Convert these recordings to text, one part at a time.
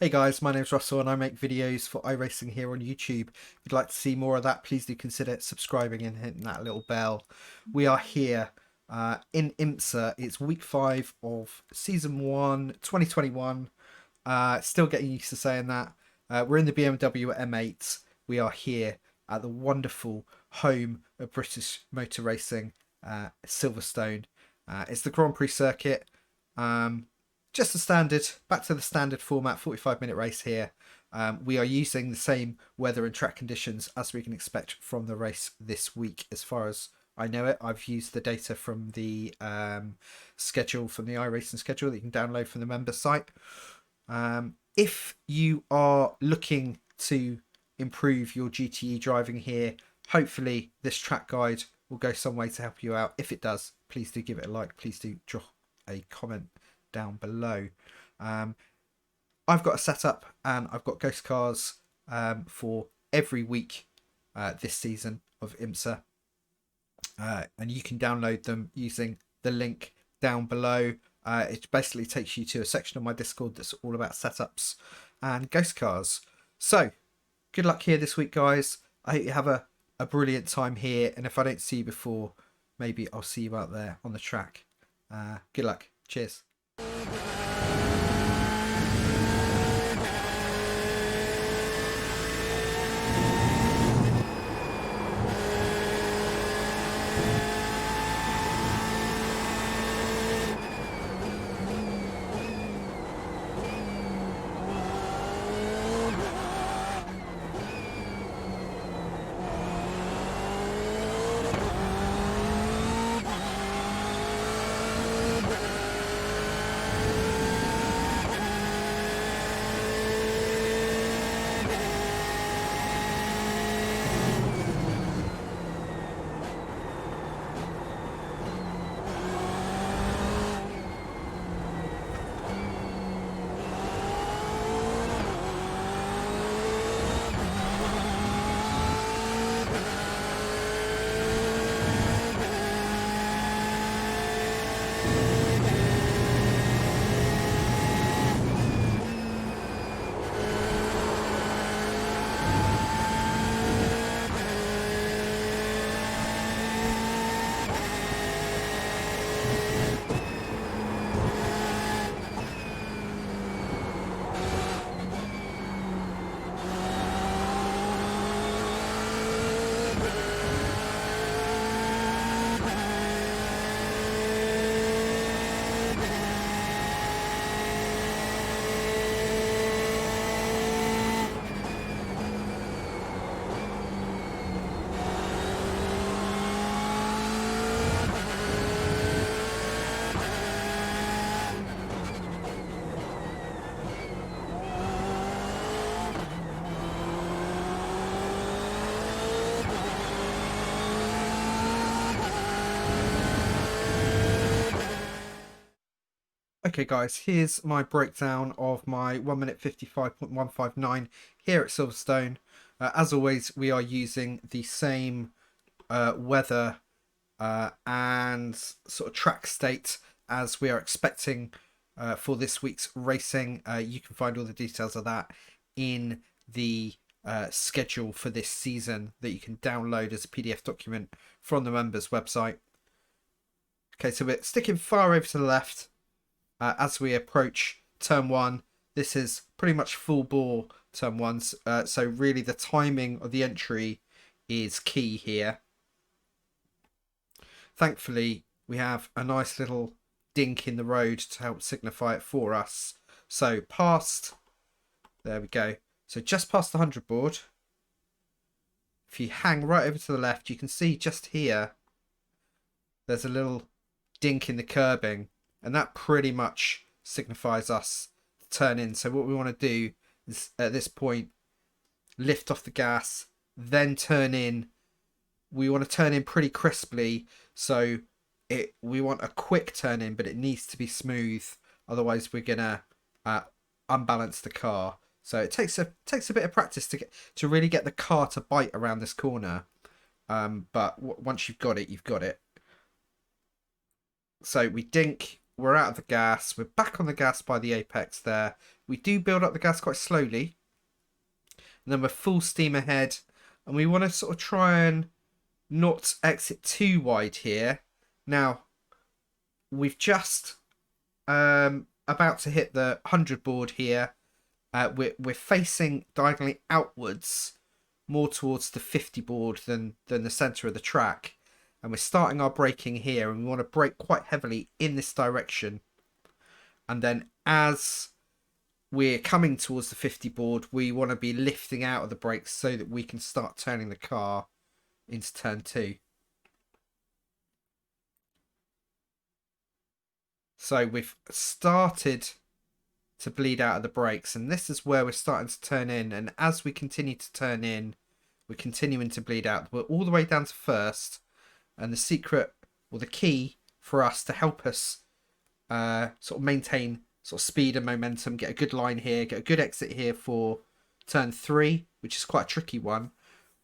Hey guys, my name's Russell and I make videos for iRacing here on YouTube. If you'd like to see more of that, please do consider subscribing and hitting that little bell. We are here in IMSA. It's week 5 of season 1, 2021. Still getting used to saying that. We're in the BMW M8. We are here at the wonderful home of British motor racing, Silverstone. It's the Grand Prix circuit. Just back to the standard format, 45-minute race here. We are using the same weather and track conditions as we can expect from the race this week, as far as I know it. I've used the data from the schedule, from the iRacing schedule that you can download from the member site. If you are looking to improve your GTE driving here, hopefully this track guide will go some way to help you out. If it does, please do give it a like. Please do drop a comment down below. I've got a setup and I've got ghost cars for every week this season of IMSA, and you can download them using the link down below. It basically takes you to a section of my Discord that's all about setups and ghost cars. So good luck here this week, guys. I hope you have a brilliant time here, and if I don't see you before, maybe I'll see you out there on the track. Good luck. Cheers. Okay guys, here's my breakdown of my 1 minute 55.159 here at Silverstone. As always, we are using the same weather and sort of track state as we are expecting for this week's racing. You can find all the details of that in the schedule for this season that you can download as a PDF document from the members website. Okay, so we're sticking far over to the left. As we approach turn 1, this is pretty much full bore turn 1, so really the timing of the entry is key here. Thankfully, we have a nice little dink in the road to help signify it for us. So past, there we go. So just past the 100 board. If you hang right over to the left, you can see just here, there's a little dink in the curbing. And that pretty much signifies us to turn in. So what we want to do is, at this point, lift off the gas, then turn in. We want to turn in pretty crisply. So we want a quick turn in, but it needs to be smooth. Otherwise, we're going to unbalance the car. So it takes a bit of practice to really get the car to bite around this corner. But once you've got it, you've got it. So we dink. we're out of the gas. We're back on the gas by the apex there. We do build up the gas quite slowly. And then we're full steam ahead. And we want to sort of try and not exit too wide here. Now, we've just about to hit the 100 board here. We're facing diagonally outwards, more towards the 50 board than the centre of the track. And we're starting our braking here, and we want to brake quite heavily in this direction. And then as we're coming towards the 50 board, we want to be lifting out of the brakes so that we can start turning the car into turn 2. So we've started to bleed out of the brakes, and this is where we're starting to turn in. And as we continue to turn in, we're continuing to bleed out. We're all the way down to first, and the secret, or the key for us to help us sort of maintain sort of speed and momentum, get a good line here, get a good exit here for turn 3, which is quite a tricky one.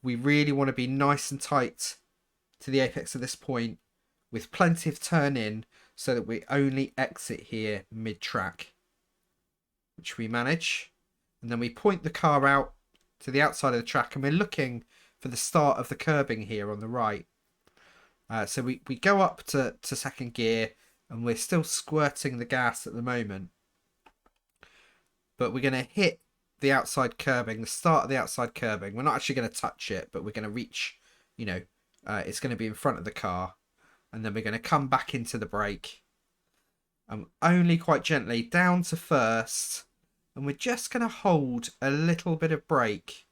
We really want to be nice and tight to the apex at this point, with plenty of turn in, so that we only exit here mid-track, which we manage. And then we point the car out to the outside of the track, and we're looking for the start of the curbing here on the right. So we go up to second gear, and we're still squirting the gas at the moment. But we're going to hit the outside curbing, the start of the outside curbing. We're not actually going to touch it, but we're going to reach, it's going to be in front of the car. And then we're going to come back into the brake. And only quite gently down to first. And we're just going to hold a little bit of brake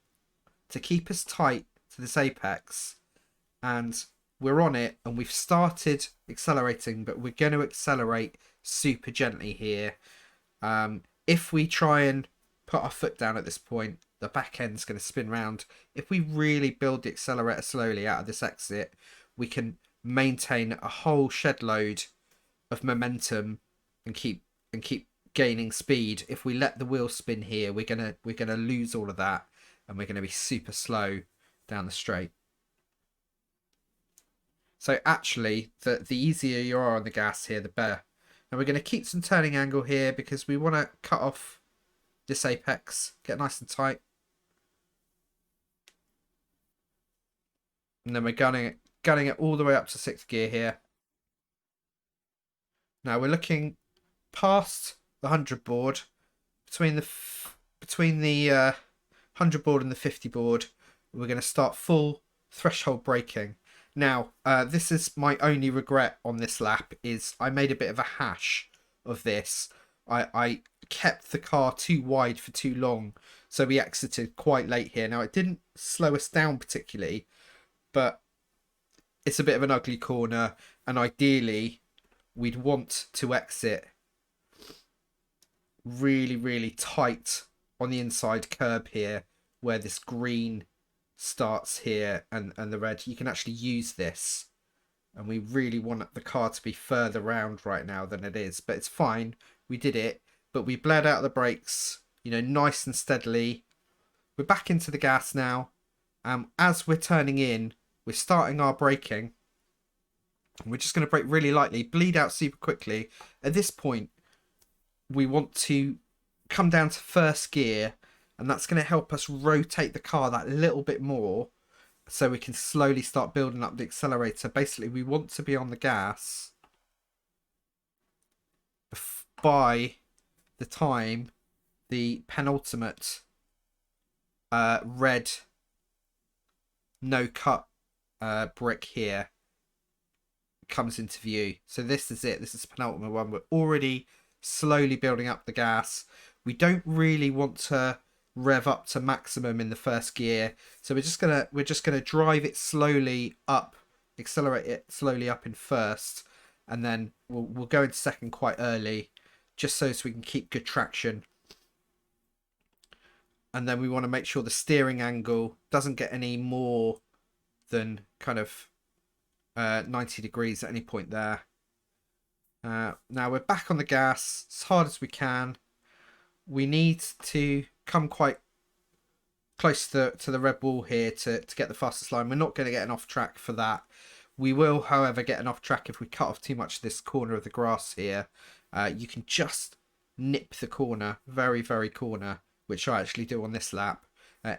to keep us tight to this apex. And we're on it, and we've started accelerating, but we're going to accelerate super gently here. If we try and put our foot down at this point, the back end's going to spin round. If we really build the accelerator slowly out of this exit, we can maintain a whole shed load of momentum and keep gaining speed. If we let the wheel spin here, we're gonna lose all of that, and we're gonna be super slow down the straight. So actually, the easier you are on the gas here, the better. And we're going to keep some turning angle here because we want to cut off this apex, get nice and tight. And then we're gunning it all the way up to 6th gear here. Now we're looking past the 100 board, between the 100 board and the 50 board. We're going to start full threshold braking. Now, this is my only regret on this lap, is I made a bit of a hash of this. I kept the car too wide for too long, so we exited quite late here. Now, it didn't slow us down particularly, but it's a bit of an ugly corner, and ideally, we'd want to exit really, really tight on the inside curb here, where this green starts here and the red. You can actually use this, and we really want the car to be further round right now than it is, but it's fine. We did it, but we bled out the brakes, nice and steadily. We're back into the gas now. As we're turning in, we're starting our braking. We're just going to brake really lightly, bleed out super quickly. At this point, we want to come down to first gear, and that's going to help us rotate the car that little bit more, so we can slowly start building up the accelerator. Basically, we want to be on the gas by the time the penultimate red no cut brick here comes into view. So this is it. This is the penultimate one. We're already slowly building up the gas. We don't really want to rev up to maximum in the first gear, so we're just gonna drive it slowly up, accelerate it slowly up in first, and then we'll go into second quite early, just so we can keep good traction. And then we want to make sure the steering angle doesn't get any more than kind of 90 degrees at any point there. Now we're back on the gas as hard as we can. We need to come quite close to the red wall here to get the fastest line. We're not going to get an off track for that. We will, however, get an off track if we cut off too much of this corner of the grass here. You can just nip the corner, very, very corner, which I actually do on this lap.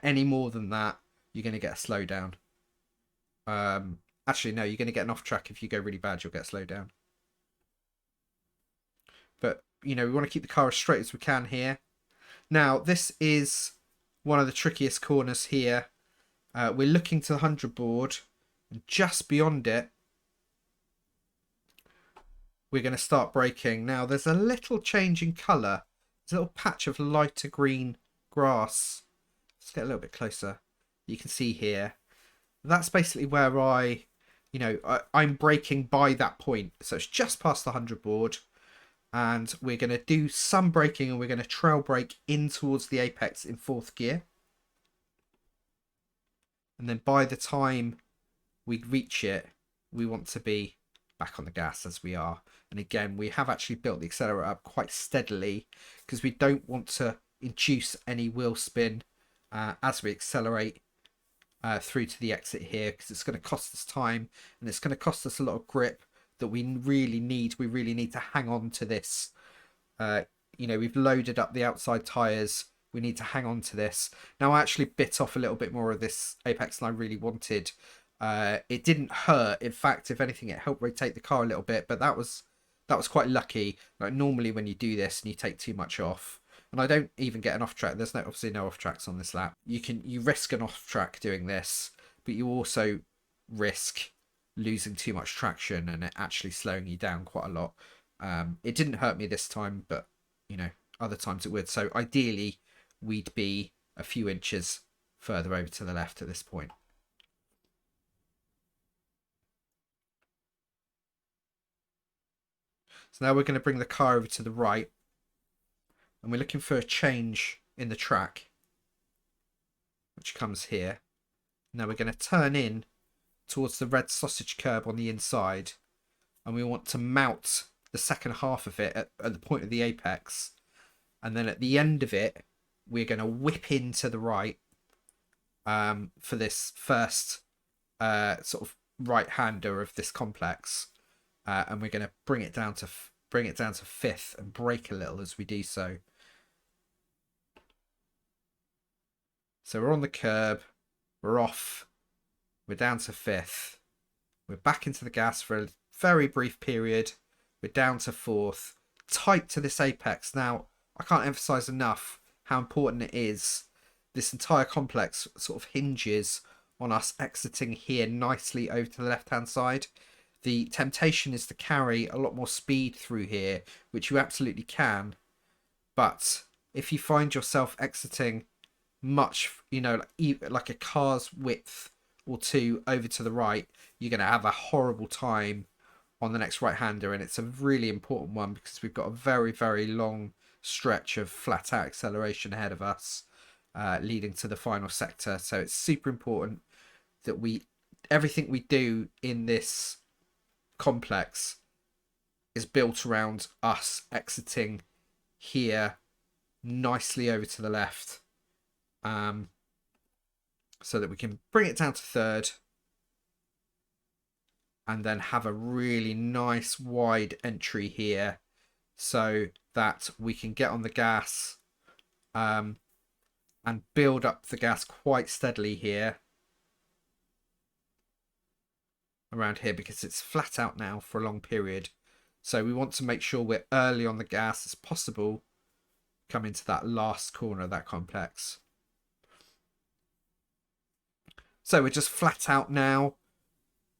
Any more than that, you're going to get a slowdown. Actually, no, you're going to get an off track. If you go really bad, you'll get slowed down. But, you know, we want to keep the car as straight as we can here. Now, this is one of the trickiest corners here. We're looking to the 100 board, and just beyond it, we're going to start braking. Now, there's a little change in colour. There's a little patch of lighter green grass. Let's get a little bit closer. You can see here. That's basically where I'm braking by that point. So it's just past the 100 board. And we're going to do some braking, and we're going to trail brake in towards the apex in 4th gear. And then by the time we reach it, we want to be back on the gas as we are. And again, we have actually built the accelerator up quite steadily because we don't want to induce any wheel spin as we accelerate through to the exit here, because it's going to cost us time and it's going to cost us a lot of grip that we really need. We really need to hang on to this. We've loaded up the outside tyres. We need to hang on to this. Now, I actually bit off a little bit more of this apex than I really wanted. It didn't hurt. In fact, if anything, it helped rotate the car a little bit. But that was quite lucky. Like, normally when you do this and you take too much off, and I don't even get an off track. There's obviously no off tracks on this lap. You risk an off track doing this, but you also risk losing too much traction and it actually slowing you down quite a lot. It didn't hurt me this time, but other times it would. So ideally, we'd be a few inches further over to the left at this point. So now we're going to bring the car over to the right, and we're looking for a change in the track, which comes here. Now we're going to turn in towards the red sausage curb on the inside, and we want to mount the second half of it at the point of the apex, and then at the end of it, we're going to whip into the right for this first sort of right-hander of this complex. And we're going to bring it down to 5th and brake a little as we do so. So we're on the curb, we're off, we're down to 5th, we're back into the gas for a very brief period, we're down to 4th, tight to this apex. Now, I can't emphasize enough how important it is. This entire complex sort of hinges on us exiting here nicely over to the left-hand side. The temptation is to carry a lot more speed through here, which you absolutely can. But if you find yourself exiting much, like a car's width or two over to the right, you're going to have a horrible time on the next right-hander. And it's a really important one because we've got a very, very long stretch of flat-out acceleration ahead of us, leading to the final sector. So it's super important that everything we do in this complex is built around us exiting here nicely over to the left, so that we can bring it down to 3rd and then have a really nice wide entry here so that we can get on the gas and build up the gas quite steadily here around here, because it's flat out now for a long period. So we want to make sure we're early on the gas as possible, come into that last corner of that complex. So we're just flat out now,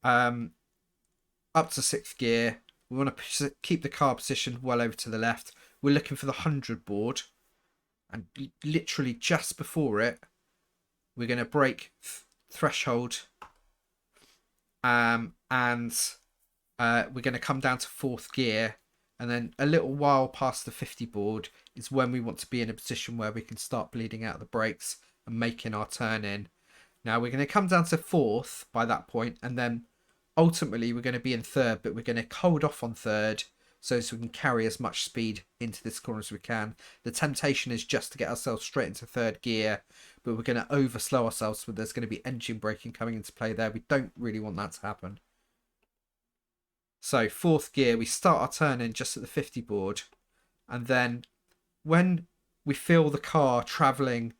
up to 6th gear. We want to keep the car positioned well over to the left. We're looking for the 100 board, and literally just before it, we're going to brake threshold, and we're going to come down to 4th gear, and then a little while past the 50 board is when we want to be in a position where we can start bleeding out the brakes and making our turn in. Now we're going to come down to 4th by that point, and then ultimately we're going to be in 3rd, but we're going to hold off on 3rd so we can carry as much speed into this corner as we can. The temptation is just to get ourselves straight into 3rd gear, but we're going to overslow ourselves, so there's going to be engine braking coming into play there. We don't really want that to happen. So fourth gear, we start our turn in just at the 50 board, and then when we feel the car traveling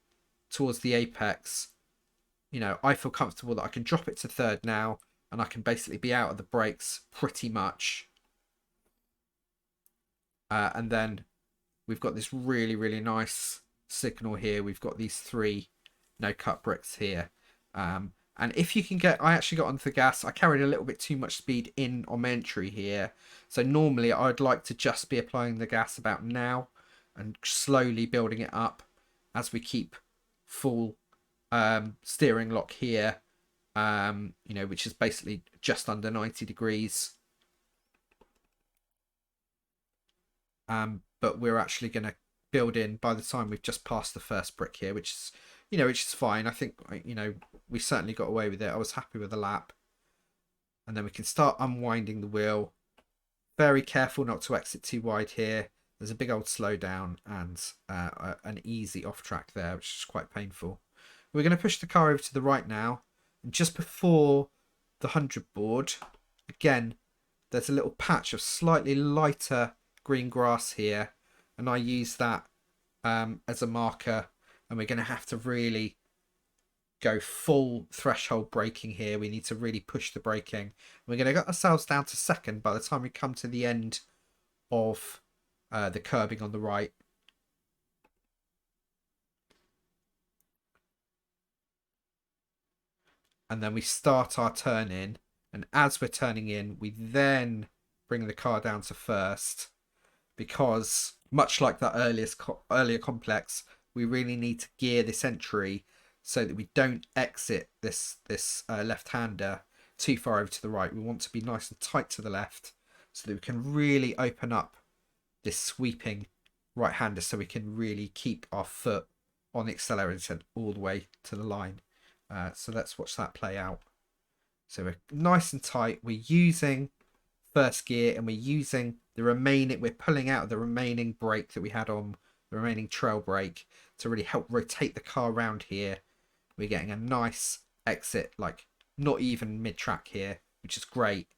towards the apex, you know, I feel comfortable that I can drop it to third now, and I can basically be out of the brakes pretty much. And then we've got this really, really nice signal here. We've got these 3 no cut bricks here. And if you can get, I actually got onto the gas. I carried a little bit too much speed in on my entry here. So normally I'd like to just be applying the gas about now and slowly building it up as we keep full steering lock here, you know, which is basically just under 90 degrees. But we're actually going to build in by the time we've just passed the first brick here, which is, you know, which is fine. I think, you know, we certainly got away with it. I was happy with the lap. And then we can start unwinding the wheel. Very careful not to exit too wide here. There's a big old slowdown and an easy off track there, which is quite painful. We're going to push the car over to the right now. And just before the 100 board, again, there's a little patch of slightly lighter green grass here. And I use that as a marker. And we're going to have to really go full threshold braking here. We need to really push the braking. We're going to get ourselves down to second by the time we come to the end of the curbing on the right. And then we start our turn in. And as we're turning in, we then bring the car down to first. Because much like that earlier complex, we really need to gear this entry so that we don't exit this left-hander too far over to the right. We want to be nice and tight to the left so that we can really open up this sweeping right-hander so we can really keep our foot on the accelerator all the way to the line. So let's watch that play out. So we're nice and tight. We're using first gear and we're using the remaining, we're pulling out the remaining brake that we had on, the remaining trail brake, to really help rotate the car around here. We're getting a nice exit, like not even mid-track here, which is great.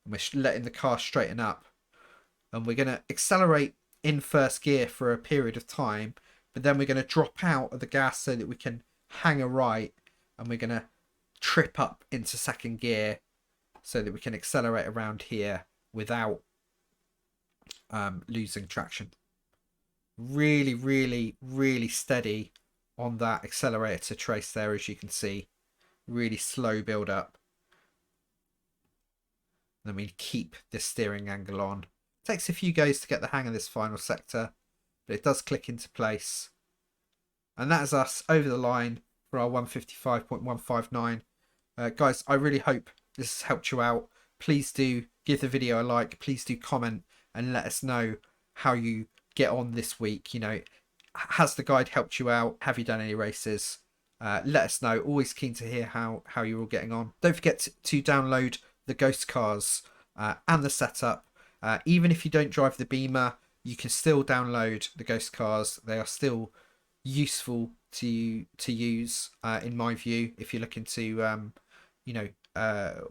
And we're letting the car straighten up. And we're going to accelerate in first gear for a period of time, but then we're going to drop out of the gas so that we can hang a right, and we're going to trip up into second gear so that we can accelerate around here without losing traction. Really, really, really steady on that accelerator to trace there, as you can see. Really slow build up. Then we keep this steering angle on. Takes a few goes to get the hang of this final sector, but it does click into place. And that is us over the line for our 155.159. Guys, I really hope this has helped you out. Please do give the video a like. Please do comment and let us know how you get on this week. You know, has the guide helped you out? Have you done any races? Let us know. Always keen to hear how you're all getting on. Don't forget to download the Ghost Cars and the setup. Even if you don't drive the Beamer, you can still download the Ghost Cars. They are still useful to use, in my view, if you're looking to you know,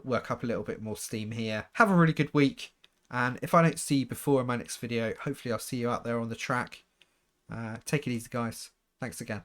work up a little bit more steam here. Have a really good week, and if I don't see you before in my next video, hopefully I'll see you out there on the track. Take it easy, guys. Thanks again.